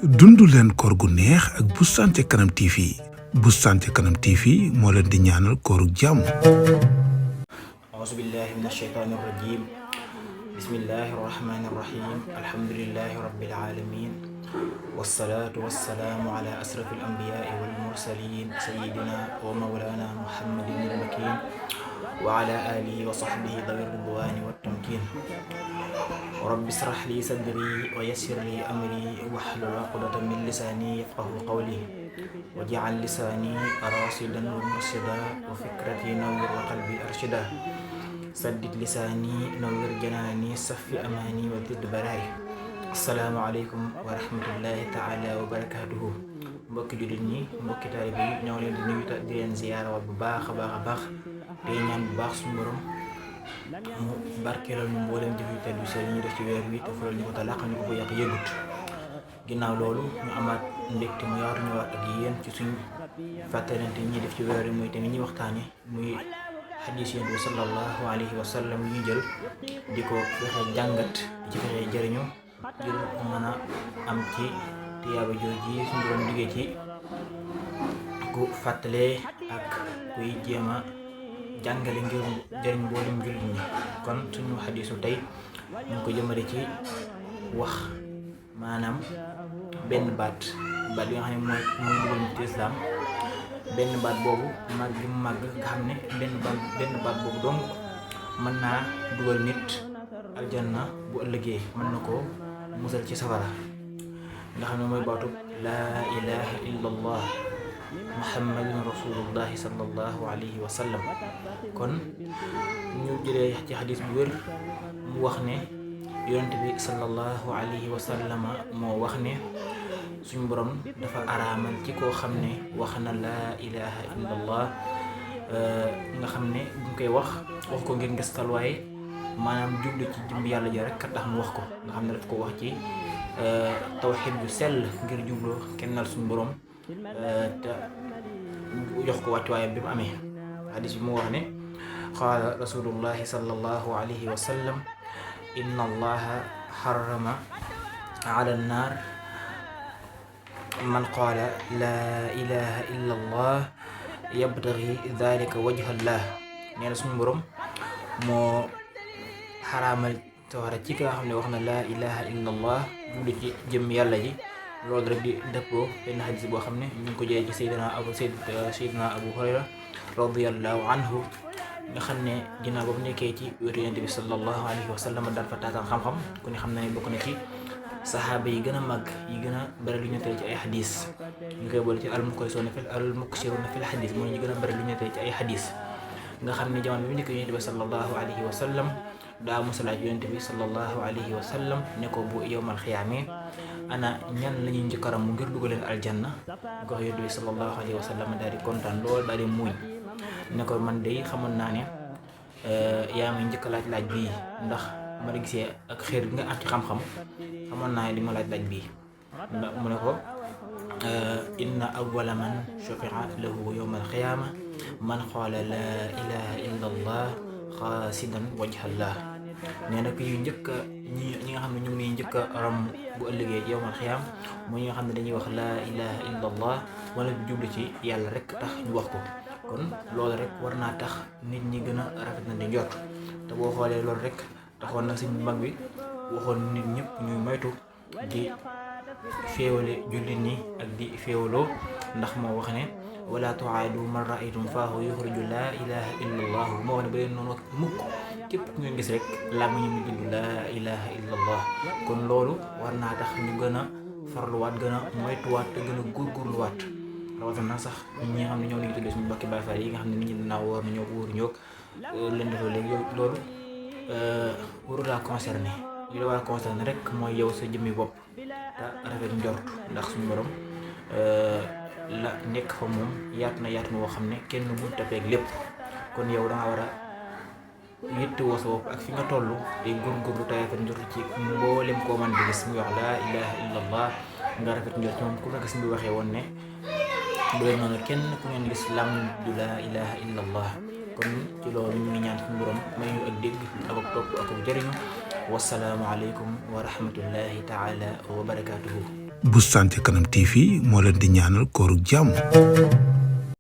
dundu leen koor gu neex ak Boustan ca Kanam TV. Boustan ca Kanam TV moo leen di ñaanal kooru jàmm. auzu billahi min ashaytaani rajim. bismillahi rahmani rahim. alhamdulillahi rabbil alamin. wassalaatu wassalaamu ala asrafil anbiyaai wal mursalin sayyidina wa mawlana muhammadin al-makin wa ala alihi wa sahbihi dawi ridwani wat tamkin. rabbi israh li sadri wa yassir li amri wahlul uqdatan min lisani yafqahu qawli waj'al lisani rasidan wa mursida wa fikrati nawwir wa qalbi arshida saddid lisani nawwir janani saffi amani wa zid bara'i. assalaamu aleykum wa rahmatullahi taala wa barakatuhu. mbokki jullit ñi, mbokki taalibe yi, ñoo leen di nuyu di leen ziyaara bu baax a baax tey ñaan bu baax suñu borom mu barkeelal ñu mboolem jëf yu tedd yi ñu def ci weer wi te faral ñu ko talaq ñu ko yàq yëgut. ginnaaw loolu ñu amaat mbégte mu yaatu ñëwaat ak yéen ci suñu fàttalante ñi def ci weer wi muy tamit ñi waxtaane muy xadiis Yonent bi sallallahu alayhi wa sallam yu ñu jël di ko fexe jàngat di ci fexe jëriñu ngir mën a am ci tiyaaba jooji suñu borom liggéey ci ku fàttalee ak kuy jéem a jàngale ngir jëriñ mboolem jullit ñi. kon suñu xadiisu tey ñu ko jëmale ci wax maanaam benn baat yi nga xam ne mooy dugal nit ci islaam. benn baat boobu màgg gi mu màgg nga xam ne benn baat boobu dong mën naa dugal nit aljanna bu ëllëgee mën na ko musal ci safara nga xam ne mooy baatu laa ilaha illa allah muhammadun rasulullahi sallallahu alayhi wa sallam. kon ñu jëlee ci xadis bu wér mu wax ne yonent bi sallallahu alayhi wa sallama moo wax ne suñu borom dafa araamal ci koo xam ne wax na laa ilaha illa allah nga xam ne buñ koy wax ko ngir ngestal waaye maanaam jublu ci jëm yàlla ji rek tax mu wax ko nga xam ne daf ko wax ci tawxiid bu sell ngir jubloo kennal suñu borom te jox ko wàccuwaayam bi mu amee. hadis bi mu wax ne qaala rasulullahi sallallahu alayhi wa sallam inna allaha harrama ala annaar man qaala laa ilaha illa allah yabtaghi dhalika wajha allah. nee na suñu borom moo xaraamal sawara ci ka nga xam ne wax na laa ilaha illa allah jublu ci jëm yàlla ji. loolu rek di dëppoo benn xadis boo xam ne ñu ngi ko jëlee ci Seydina Abu Hurayra radiyallahu anhu nga xam ne ginnaaw boobu nekkee ci wetu Yonent bi sallallahu alayhi wa sallam daan fa taataan xam-xam ku ne xam na ne bokk na ci saxaaba yi gën a màgg yi gën a bari lu ñu nettali ci ay xadis. ñu koy boole ci al-muksiruna fil xadis mooy ñu gën a bari lu ñu nettali ci ay xadis nga xam ne jamono bi nekk Yonent bi sallallahu alayhi wa sallam daa musalaat Yonent bi sallallahu alayhi wa sallam ne ko bu yowmal xiyaamee ana ñan la ñuy njëkkaram mu ngir dugaleen aljanna. nga ko Yonent bi sallallahu alayhi wa sallam daal di kontaan lool daal di muuñ ne ko man de xamoon naa ne yaa may njëkk laaj bii ndax ma la gisee ak xeer bi nga am ci xam-xam xamoon naa ne di ma laaj bii ndax mu ne ko inna awwala man shufi'a lahu yawma alqiyaama man qaala laa ilaha illa allah xaasidan wajhallah. nee na ki yu njëkk ñi nga xam ne ñu ngi njëkk a ram bu ëllëgee yawmal xiyaam mooy ñi nga xam ne dañuy wax laa ilaha illa allah wala bi jublu ci yàlla rek tax ñu wax ko. kon loolu rek war naa tax nit ñi gën a rafet na di njort te boo xoolee loolu rek taxoon na suñu mag bi waxoon nit ñëpp ñuy moytu di féewale jullit ñi ak di féewaloo ndax moo wax ne wala tuaadu man raaytum faahu yuxriju laa ilaha illa allah moo wax ne ba leen noonu mukk képp ku ngeen gis rek làmmiñ ñu mu juddu laa ilaha illa allah. kon loolu war naa tax ñu gën a farluwaat gën a moytuwaat te gën a góorgóorluwaat rawatina sax ñi nga xam ne ñoo ngi tuddee suñu mbokki Baay Faal yi nga xam ne nit ñi dinaa woor nañoo wóor ñoog leen defoo léegi loolu waru laa concerné li la war a concerné rek mooy yow sa jëmmi bopp te rafet njort ndax suñu borom la nekk fa moom yaatu na woo xam ne kenn mënut a peeg lépp. kon yow da nga war a yittewoo sa bopp ak fi nga toll te góorgóorlu te rafet njort ci mboolem koo man di gis muy wax laa ilaha illa allah nga rafet njort ci moom ku nekk si bi waxee woon ne bu leen noonu kenn ku ngeen gis lam du laa ilaha illa allah. kon ci loolu ñu ngi ñaan suñu borom may ñu ak dégg ak topp ak jëriñu. wassalaamu aleykum wa rahmatullahi taala wa barakatuhu. bu Santé Kanam TV moo leen di ñaanal kooru jàmm.